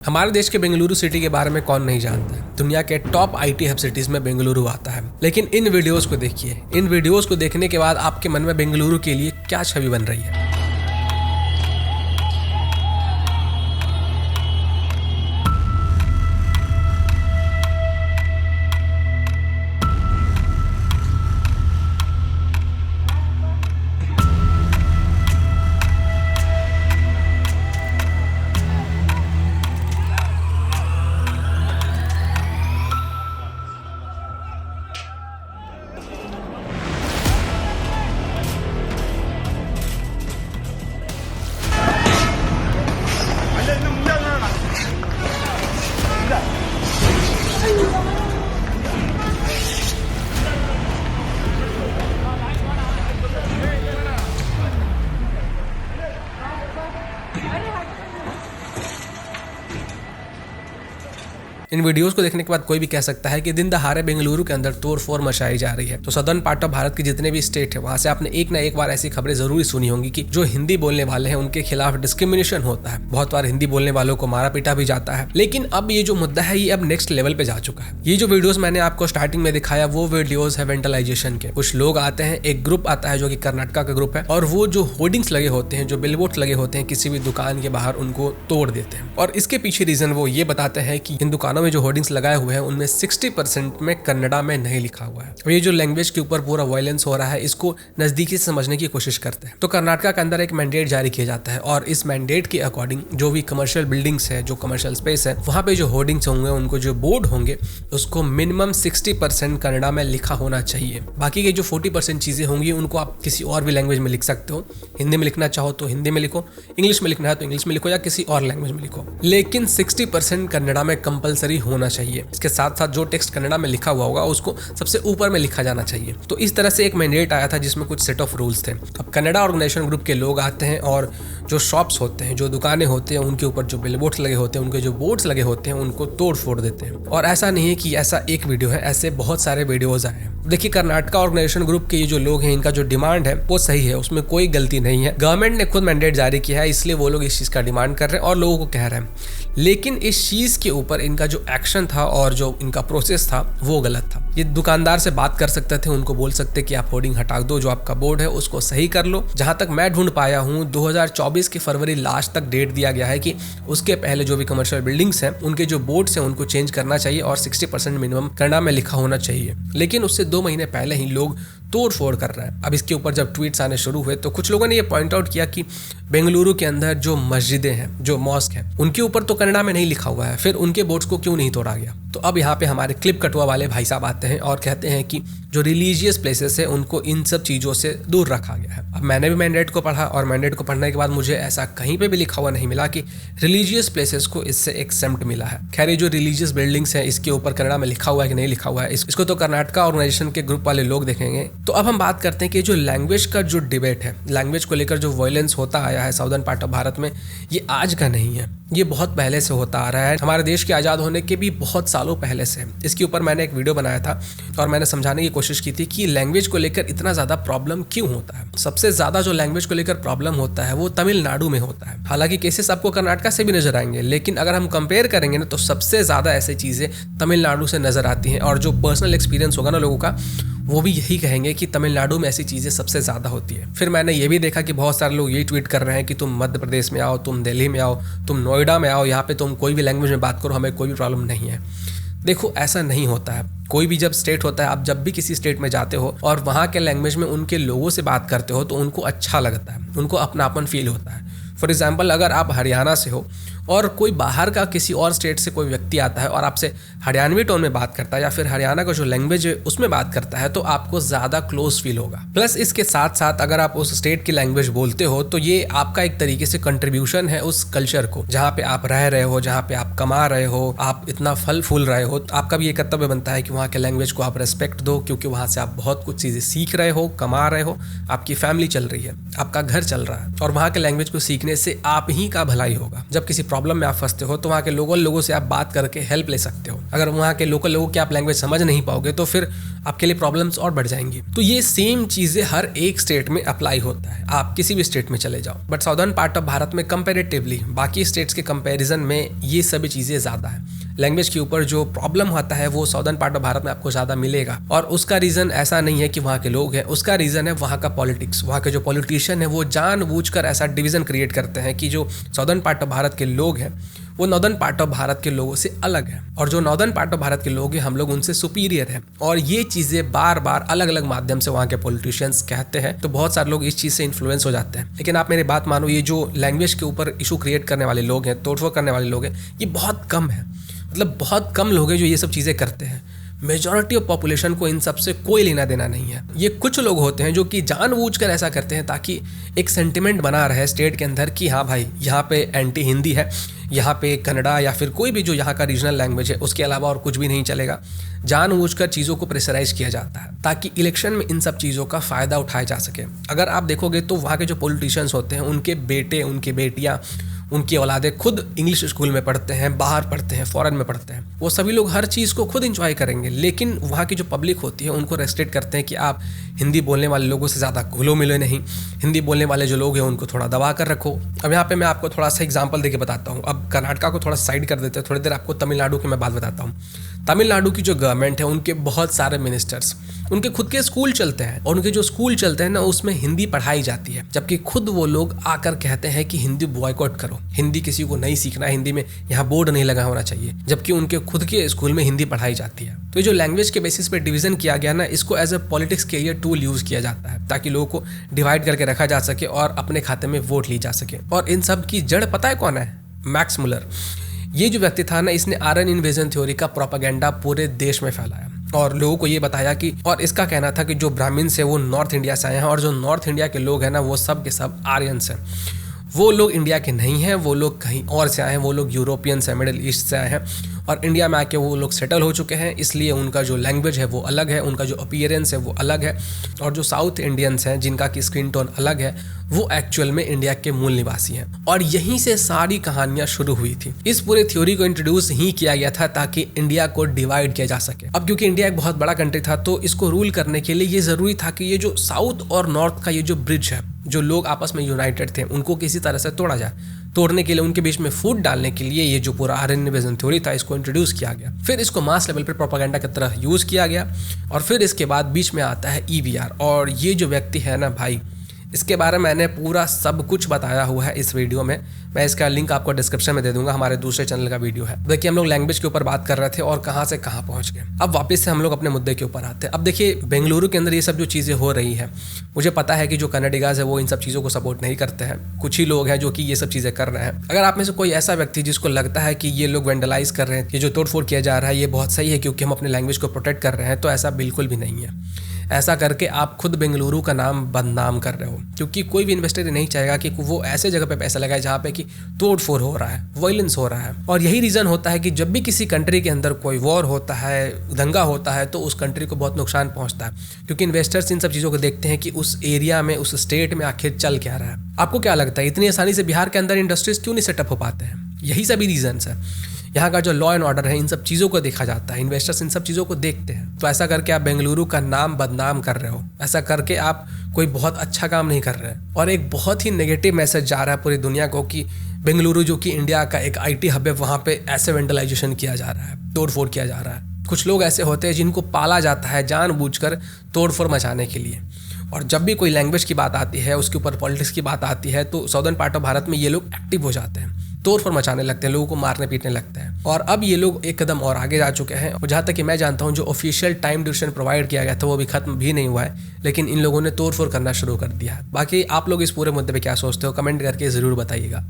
हमारे देश के बेंगलुरु सिटी के बारे में कौन नहीं जानता है। दुनिया के टॉप आईटी हब सिटीज में बेंगलुरु आता है। लेकिन इन वीडियोस को देखिए, इन वीडियोस को देखने के बाद आपके मन में बेंगलुरु के लिए क्या छवि बन रही है। इन वीडियोस को देखने के बाद कोई भी कह सकता है कि दिन दहाड़े बेंगलुरु के अंदर तोड़फोड़ मचाई जा रही है। तो सदर्न पार्ट ऑफ भारत के जितने भी स्टेट है वहां से आपने एक ना एक बार ऐसी खबरें जरूर सुनी होंगी कि जो हिंदी बोलने वाले हैं उनके खिलाफ डिस्क्रिमिनेशन होता है। बहुत बार हिंदी बोलने वालों को मारा पीटा भी जाता है। लेकिन अब ये जो मुद्दा है ये अब नेक्स्ट लेवल पे जा चुका है। ये जो वीडियोस मैंने आपको स्टार्टिंग में दिखाया वो वीडियोस है वेंटलाइजेशन के। कुछ लोग आते हैं, एक ग्रुप आता है जो कि कर्नाटका का ग्रुप है, और वो जो होर्डिंग्स लगे होते हैं, जो बिलबोर्ड्स लगे होते हैं किसी भी दुकान के बाहर, उनको तोड़ देते हैं। और इसके पीछे रीजन वो ये बताते हैं कि इन दुकानों में जो होर्डिंग्स लगाए हुए हैं उनमें 60% में कन्नड़ा में नहीं लिखा हुआ है। और ये जो लैंग्वेज के ऊपर पूरा वायलेंस हो रहा है इसको नजदीकी से समझने की कोशिश करते हैं। तो कर्नाटका के अंदर एक मैंडेट जारी किया जाता है और इस मैंडेट के अकॉर्डिंग जो भी कमर्शियल बिल्डिंग्स है, जो कमर्शियल स्पेस है, वहां पे जो होर्डिंग्स होंगे, उनको जो बोर्ड होंगे, उसको मिनिमम 60% कन्नड़ा में लिखा होना चाहिए। बाकी के जो 40% चीजें होंगी उनको आप किसी और भी लैंग्वेज में लिख सकते हो। हिंदी में लिखना चाहो तो हिंदी में लिखो, इंग्लिश में लिखना है तो इंग्लिश में लिखो, या किसी और लैंग्वेज में लिखो, लेकिन 60% कन्नड़ा में कंपलसरी होना चाहिए। इसके साथ साथ जो टेक्स्ट कन्नड़ा में लिखा हुआ होगा उसको सबसे ऊपर में लिखा जाना चाहिए। तो इस तरह से एक मैंडेट आया था जिसमें कुछ सेट ऑफ रूल्स थे। अब कन्नड़ा ऑर्गेनाइजेशन ग्रुप के लोग आते हैं और जो शॉप्स होते हैं, जो दुकानें होते हैं, उनके ऊपर जो बिलबोर्ड्स लगे होते हैं, उनके जो बोर्ड्स लगे होते हैं, उनको तोड़ फोड़ देते हैं। और ऐसा नहीं है कि ऐसा एक वीडियो है, ऐसे बहुत सारे वीडियोज आए हैं। देखिए, कर्नाटका ऑर्गेनाइजेशन ग्रुप के ये जो लोग हैं, इनका जो डिमांड है वो सही है, उसमें कोई गलती नहीं है। गवर्नमेंट ने खुद मैंडेट जारी किया है, इसलिए वो लोग इस चीज का डिमांड कर रहे हैं और लोगों को कह रहे हैं। लेकिन इस चीज के ऊपर इनका जो एक्शन था और जो इनका प्रोसेस था वो गलत था। ये दुकानदार से बात कर सकते थे, उनको बोल सकते कि आप होर्डिंग हटा दो, जो आपका बोर्ड है उसको सही कर लो। जहां तक मैं ढूंढ पाया हूं 2024 के फरवरी लास्ट तक डेट दिया गया है कि उसके पहले जो भी कमर्शियल बिल्डिंग्स हैं उनके जो बोर्ड्स हैं उनको चेंज करना चाहिए और 60% मिनिमम कन्नड़ा में लिखा होना चाहिए। लेकिन उससे 2 महीने पहले ही लोग तोड़ फोड़ कर रहे हैं। अब इसके ऊपर जब ट्वीट्स आने शुरू हुए तो कुछ लोगों ने ये पॉइंट आउट किया कि बेंगलुरु के अंदर जो मस्जिदें हैं, जो मॉस्क हैं, उनके ऊपर तो कन्नड़ा में नहीं लिखा हुआ है, फिर उनके बोर्ड्स को क्यों नहीं तोड़ा गया। तो अब यहाँ पे हमारे क्लिप कटवा वाले भाई साहब आते हैं और कहते हैं कि जो रिलीजियस प्लेसेस है उनको इन सब चीज़ों से दूर रखा गया है। अब मैंने भी मैंडेट को पढ़ा और मैंडेट को पढ़ने के बाद मुझे ऐसा कहीं पे भी लिखा हुआ नहीं मिला कि रिलीजियस प्लेसेस को इससे एक्सेम्प्ट मिला है। खैर, ये जो रिलीजियस बिल्डिंग्स है इसके ऊपर कन्नड़ा में लिखा हुआ है कि नहीं लिखा हुआ है, इसको तो कर्नाटका ऑर्गेनाइजेशन के ग्रुप वाले लोग देखेंगे। तो अब हम बात करते हैं कि जो लैंग्वेज का जो डिबेट है, लैंग्वेज को लेकर जो वायलेंस होता आया है साउदर्न पार्ट ऑफ भारत में, ये आज का नहीं है, ये बहुत पहले से होता आ रहा है। हमारे देश के आज़ाद होने के भी बहुत सालों पहले से। इसके ऊपर मैंने एक वीडियो बनाया था और मैंने समझाने की कोशिश की थी कि लैंग्वेज को लेकर इतना ज़्यादा प्रॉब्लम क्यों होता है। सबसे ज़्यादा जो लैंग्वेज को लेकर प्रॉब्लम होता है वो तमिलनाडु में होता है। हालांकि केसेस आपको कर्नाटका से भी नजर आएंगे, लेकिन अगर हम कंपेयर करेंगे ना तो सबसे ज़्यादा ऐसी चीज़ें तमिलनाडु से नजर आती हैं। और जो पर्सनल एक्सपीरियंस होगा ना लोगों का, वो भी यही कहेंगे कि तमिलनाडु में ऐसी चीज़ें सबसे ज़्यादा होती है। फिर मैंने ये भी देखा कि बहुत सारे लोग यही ट्वीट कर रहे हैं कि तुम मध्य प्रदेश में आओ, तुम दिल्ली में आओ, तुम नोएडा में आओ, यहाँ पे तुम कोई भी लैंग्वेज में बात करो, हमें कोई भी प्रॉब्लम नहीं है। देखो, ऐसा नहीं होता है। कोई भी जब स्टेट होता है, आप जब भी किसी स्टेट में जाते हो और वहाँ के लैंग्वेज में उनके लोगों से बात करते हो तो उनको अच्छा लगता है, उनको अपनापन फील होता है। फॉर एग्जाम्पल, अगर आप हरियाणा से हो और कोई बाहर का किसी और स्टेट से कोई व्यक्ति आता है और आपसे हरियाणवी टोन में बात करता है या फिर हरियाणा का जो लैंग्वेज है उसमें बात करता है तो आपको ज़्यादा क्लोज फील होगा। प्लस इसके साथ साथ अगर आप उस स्टेट की लैंग्वेज बोलते हो तो ये आपका एक तरीके से कंट्रीब्यूशन है उस कल्चर को, जहाँ पे आप रह रहे हो, जहाँ पे आप कमा रहे हो, आप इतना फल फूल रहे हो। तो आपका भी ये कर्तव्य बनता है कि वहाँ के लैंग्वेज को आप रेस्पेक्ट दो, क्योंकि वहाँ से आप बहुत कुछ चीज़ें सीख रहे हो, कमा रहे हो, आपकी फैमिली चल रही है, आपका घर चल रहा है, और वहाँ के लैंग्वेज को सीखने से आप ही का भलाई होगा। जब किसी प्रॉब्लम में आप फंसते हो तो वहाँ के लोकल लोगों से आप बात करके हेल्प ले सकते हो। अगर वहाँ के लोकल लोगों की आप लैंग्वेज समझ नहीं पाओगे तो फिर आपके लिए प्रॉब्लम्स और बढ़ जाएंगी। तो ये सेम चीज़ें हर एक स्टेट में अप्लाई होता है, आप किसी भी स्टेट में चले जाओ। But southern part of Bharat में कंपेरेटिवली बाकी स्टेट्स के कंपैरिजन में ये सभी चीज़ें ज़्यादा है। लैंग्वेज के ऊपर जो प्रॉब्लम होता है वो साउदर्न पार्ट ऑफ भारत में आपको ज़्यादा मिलेगा। और उसका रीज़न ऐसा नहीं है कि वहाँ के लोग हैं, उसका रीज़न है वहाँ का पॉलिटिक्स। वहाँ के जो पॉलिटिशियन है वो जानबूझकर ऐसा डिवीज़न क्रिएट करते हैं कि जो साउदर्न पार्ट ऑफ भारत के लोग हैं वो नॉर्दर्न पार्ट ऑफ भारत के लोगों से अलग है, और जो नॉर्दर्न पार्ट ऑफ भारत के लोग हैं हम लोग उनसे सुपीरियर हैं। और ये चीज़ें बार बार अलग अलग माध्यम से वहाँ के पॉलिटिशियंस कहते हैं, तो बहुत सारे लोग इस चीज़ से इन्फ्लुएंस हो जाते हैं। लेकिन आप मेरी बात मानो, ये जो लैंग्वेज के ऊपर इशू क्रिएट करने वाले लोग हैं, तोड़फोड़ करने वाले लोग हैं, ये बहुत कम है। मतलब बहुत कम लोग हैं जो ये सब चीज़ें करते हैं। मेजॉरिटी ऑफ पॉपुलेशन को इन सब से कोई लेना देना नहीं है। ये कुछ लोग होते हैं जो कि जानबूझकर ऐसा करते हैं ताकि एक सेंटिमेंट बना रहे स्टेट के अंदर कि हाँ भाई यहाँ पे एंटी हिंदी है, यहाँ पे कन्नड़ा या फिर कोई भी जो यहाँ का रीजनल लैंग्वेज है उसके अलावा और कुछ भी नहीं चलेगा। जानबूझकर चीज़ों को प्रेशराइज किया जाता है ताकि इलेक्शन में इन सब चीज़ों का फ़ायदा उठाया जा सके। अगर आप देखोगे तो वहाँ के जो पॉलिटिशियंस होते हैं उनके बेटे, उनकी बेटियाँ, उनकी औलादें खुद इंग्लिश स्कूल में पढ़ते हैं, बाहर पढ़ते हैं, फॉरेन में पढ़ते हैं। वो सभी लोग हर चीज़ को खुद एंजॉय करेंगे, लेकिन वहाँ की जो पब्लिक होती है उनको रेस्ट्रिक्ट करते हैं कि आप हिंदी बोलने वाले लोगों से ज़्यादा घुलो मिलो नहीं, हिंदी बोलने वाले जो लोग हैं उनको थोड़ा दबा कर रखो। अब यहाँ पे मैं आपको थोड़ा सा एग्जांपल देके बताता हूँ। अब कर्नाटका को थोड़ा साइड कर देते हैं, थोड़ी देर आपको तमिलनाडु की मैं बात बताता हूँ। तमिलनाडु की जो गवर्नमेंट है उनके बहुत सारे मिनिस्टर्स, उनके खुद के स्कूल चलते हैं, और उनके जो स्कूल चलते हैं ना उसमें हिंदी पढ़ाई जाती है, जबकि खुद वो लोग आकर कहते हैं कि हिंदी बॉयकॉट करो, हिंदी किसी को नहीं सीखना, हिंदी में यहाँ बोर्ड नहीं लगा होना चाहिए, जबकि उनके खुद के स्कूल में हिंदी पढ़ाई जाती है। तो ये जो लैंग्वेज के बेसिस पे डिवीजन किया गया ना, इसको एज ए पॉलिटिक्स के लिए टूल यूज किया जाता है ताकि लोगों को डिवाइड करके रखा जा सके और अपने खाते में वोट ली जा सके। और इन सब की जड़ पता है कौन है? Max Muller. ये जो व्यक्ति था ना, इसने आर्यन इन्वेजन थ्योरी का प्रोपेगेंडा पूरे देश में फैलाया और लोगों को ये बताया कि, और इसका कहना था कि जो ब्राह्मण्स है वो नॉर्थ इंडिया से आए हैं, और जो नॉर्थ इंडिया के लोग हैं ना वो सब के सब आर्यंस हैं। वो लोग इंडिया के नहीं हैं, वो लोग कहीं और से आए हैं, वो लोग यूरोपियंस हैं, मिडिल ईस्ट से आए हैं, और इंडिया में आके वो लोग सेटल हो चुके हैं, इसलिए उनका जो लैंग्वेज है वो अलग है, उनका जो अपीयरेंस है वो अलग है। और जो साउथ इंडियंस हैं जिनका की स्किन टोन अलग है, वो एक्चुअल में इंडिया के मूल निवासी हैं। और यहीं से सारी कहानियां शुरू हुई थी। इस पूरे थ्योरी को इंट्रोड्यूस ही किया गया था ताकि इंडिया को डिवाइड किया जा सके। अब क्योंकि इंडिया एक बहुत बड़ा कंट्री था तो इसको रूल करने के लिए ये ज़रूरी था कि ये जो साउथ और नॉर्थ का ये जो ब्रिज है, जो लोग आपस में यूनाइटेड थे, उनको किसी तरह से तोड़ा जाए। तोड़ने के लिए, उनके बीच में फूट डालने के लिए ये जो पूरा आर्यन इन्वेजन थ्योरी था इसको इंट्रोड्यूस किया गया। फिर इसको मास लेवल पर प्रोपेगेंडा की तरह यूज़ किया गया, और फिर इसके बाद बीच में आता है EVR। और ये जो व्यक्ति है ना भाई, इसके बारे में मैंने पूरा सब कुछ बताया हुआ है इस वीडियो में। मैं इसका लिंक आपको डिस्क्रिप्शन में दे दूंगा, हमारे दूसरे चैनल का वीडियो है। देखिए हम लोग लैंग्वेज के ऊपर बात कर रहे थे और कहाँ से कहाँ पहुँच गए। अब वापस से हम लोग अपने मुद्दे के ऊपर आते हैं। अब देखिए बेंगलुरु के अंदर ये सब जो चीज़ें हो रही हैं, मुझे पता है कि जो कन्नडिगाज है वो इन सब चीज़ों को सपोर्ट नहीं करते हैं, कुछ ही लोग हैं जो कि ये सब चीज़ें कर रहे हैं। अगर आप में से कोई ऐसा व्यक्ति जिसको लगता है कि ये लोग वेंडलाइज कर रहे हैं, ये जो तोड़फोड़ किया जा रहा है ये बहुत सही है क्योंकि हम अपने लैंग्वेज को प्रोटेक्ट कर रहे हैं, तो ऐसा बिल्कुल भी नहीं है। ऐसा करके आप खुद बेंगलुरु का नाम बदनाम कर रहे हो, क्योंकि कोई भी इन्वेस्टर नहीं चाहेगा कि वो ऐसे जगह पे पैसा लगाए जहाँ पे कि तोड़फोड़ हो रहा है, वायलेंस हो रहा है। और यही रीज़न होता है कि जब भी किसी कंट्री के अंदर कोई वॉर होता है, दंगा होता है, तो उस कंट्री को बहुत नुकसान पहुँचता है, क्योंकि इन्वेस्टर्स इन सब चीज़ों को देखते हैं कि उस एरिया में, उस स्टेट में आखिर चल क्या रहा है। आपको क्या लगता है इतनी आसानी से बिहार के अंदर इंडस्ट्रीज क्यों नहीं सेटअप हो पाते हैं? यही सभी रीजन्स है। यहाँ का जो लॉ एंड ऑर्डर है, इन सब चीज़ों को देखा जाता है, इन्वेस्टर्स इन सब चीज़ों को देखते हैं। तो ऐसा करके आप बेंगलुरु का नाम बदनाम कर रहे हो, ऐसा करके आप कोई बहुत अच्छा काम नहीं कर रहे हैं। और एक बहुत ही नेगेटिव मैसेज जा रहा है पूरी दुनिया को कि बेंगलुरु जो कि इंडिया का एक IT हब है, वहाँ पे ऐसे वेंडलाइजेशन किया जा रहा है, तोड़फोड़ किया जा रहा है। कुछ लोग ऐसे होते हैं जिनको पाला जाता है जानबूझकर तोड़फोड़ मचाने के लिए। और जब भी कोई लैंग्वेज की बात आती है, उसके ऊपर पॉलिटिक्स की बात आती है, तो साउदर्न पार्ट ऑफ भारत में ये लोग एक्टिव हो जाते हैं, तोड़फोड़ मचाने लगते हैं, लोगों को मारने पीटने लगते हैं। और अब ये लोग एक कदम और आगे जा चुके हैं। और जहाँ तक कि मैं जानता हूँ जो ऑफिशियल टाइम ड्यूरेशन प्रोवाइड किया गया था वो भी खत्म भी नहीं हुआ है, लेकिन इन लोगों ने तोड़फोड़ करना शुरू कर दिया है। बाकी आप लोग इस पूरे मुद्दे पे क्या सोचते हो, कमेंट करके ज़रूर बताइएगा।